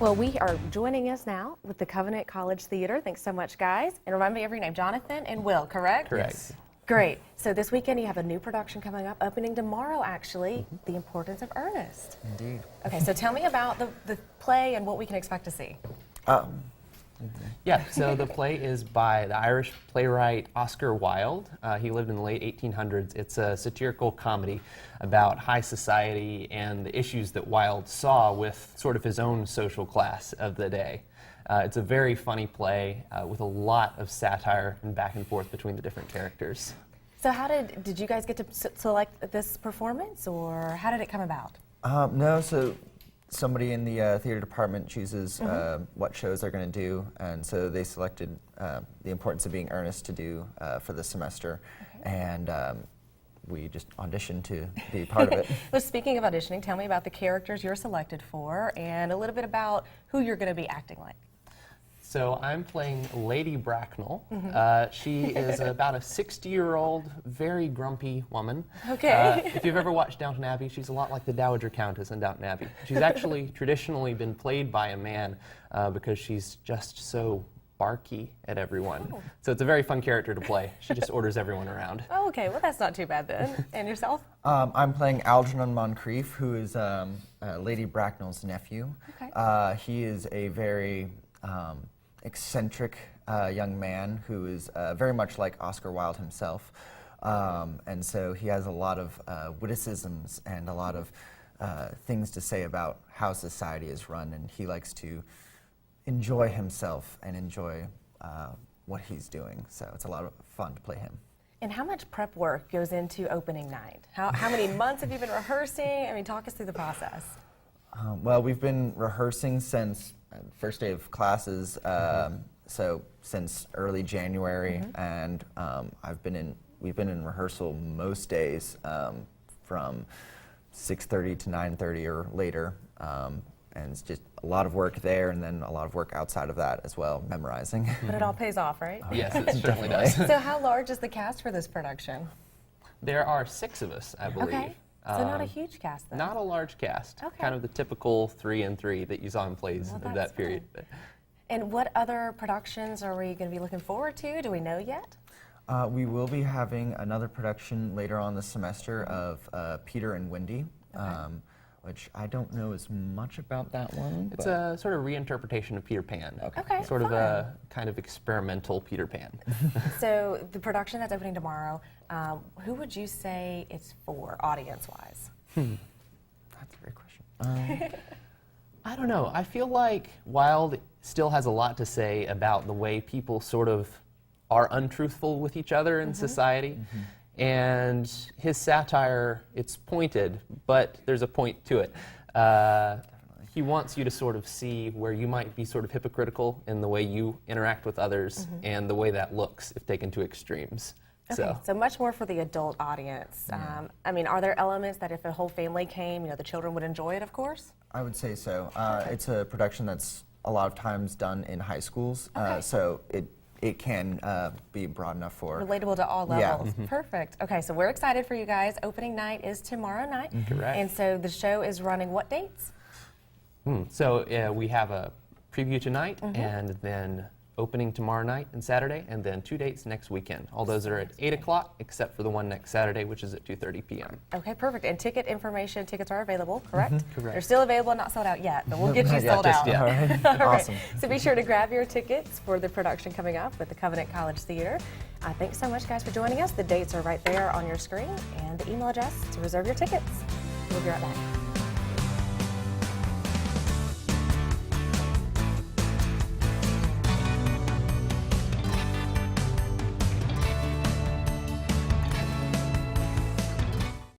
Well, we are joining us now with the Covenant College Theater. Thanks so much, guys. And remind me of your name, Jonathan and Will, correct? Correct. Yes. Great. So this weekend you have a new production coming up, opening tomorrow actually, The Importance of Ernest. Indeed. Okay, so tell me about the play and what we can expect to see. Yeah, so the play is by the Irish playwright Oscar Wilde. He lived in the late 1800s. It's a satirical comedy about high society and the issues that Wilde saw with sort of his own social class of the day. It's a very funny play with a lot of satire and back and forth between the different characters. So how did you guys get to select this performance, or how did it come about? No, so somebody in the theater department chooses what shows they're going to do, and so they selected The Importance of Being Ernest to do for the semester, and we just auditioned to be part of it. Well, speaking of auditioning, tell me about the characters you're selected for, and a little bit about who you're going to be acting like. So I'm playing Lady Bracknell. She is about a 60-year-old, very grumpy woman. Okay. If you've ever watched Downton Abbey, she's a lot like the Dowager Countess in Downton Abbey. She's actually traditionally been played by a man because she's just so barky at everyone. Oh. So it's a very fun character to play. She just orders everyone around. Oh, okay. Well, that's not too bad then. And yourself? I'm playing Algernon Moncrieff, who is Lady Bracknell's nephew. Okay. He is a very eccentric young man who is very much like Oscar Wilde himself. And so he has a lot of witticisms and a lot of things to say about how society is run, and he likes to enjoy himself and enjoy what he's doing. So it's a lot of fun to play him. And how much prep work goes into opening night? How many months have you been rehearsing? I mean, talk us through the process. Well, we've been rehearsing since first day of classes, so since early January, and we've been in rehearsal most days from 6:30 to 9:30 or later, and it's just a lot of work there, and then a lot of work outside of that as well, memorizing. But it all pays off, right? Yes, it certainly does. So how large is the cast for this production? There are 6 of us, I believe. Okay. So not a huge cast then? Not a large cast. Okay. Kind of the typical 3 and 3 that you saw in plays Well, of that's that period. And what other productions are we going to be looking forward to? Do we know yet? We will be having another production later on this semester of Peter and Wendy, which I don't know as much about that one. It's a sort of reinterpretation of Peter Pan. Okay, Sort of fun. a kind of experimental Peter Pan. So the production that's opening tomorrow, who would you say it's for, audience-wise? That's a great question. I don't know. I feel like Wilde still has a lot to say about the way people sort of are untruthful with each other in society. And his satire, it's pointed, but there's a point to it. He wants you to sort of see where you might be sort of hypocritical in the way you interact with others and the way that looks if taken to extremes. Okay, so much more for the adult audience. I mean, are there elements that if a whole family came, the children would enjoy it, of course? I would say so. It's a production that's a lot of times done in high schools, so it can be broad enough for... Relatable to all levels. Perfect. Okay, so we're excited for you guys. Opening night is tomorrow night. Correct. And so the show is running what dates? So we have a preview tonight, and then opening tomorrow night and Saturday, and then 2 dates next weekend. All those are at 8 o'clock, except for the one next Saturday, which is at 2:30 p.m. Okay, perfect. And tickets are available, correct? Correct. They're still available, not sold out yet, but we'll get you Not yet, sold just out. yet. All right. Awesome. So be sure to grab your tickets for the production coming up with the Covenant College Theater. Thanks so much, guys, for joining us. The dates are right there on your screen, and the email address to reserve your tickets. We'll be right back.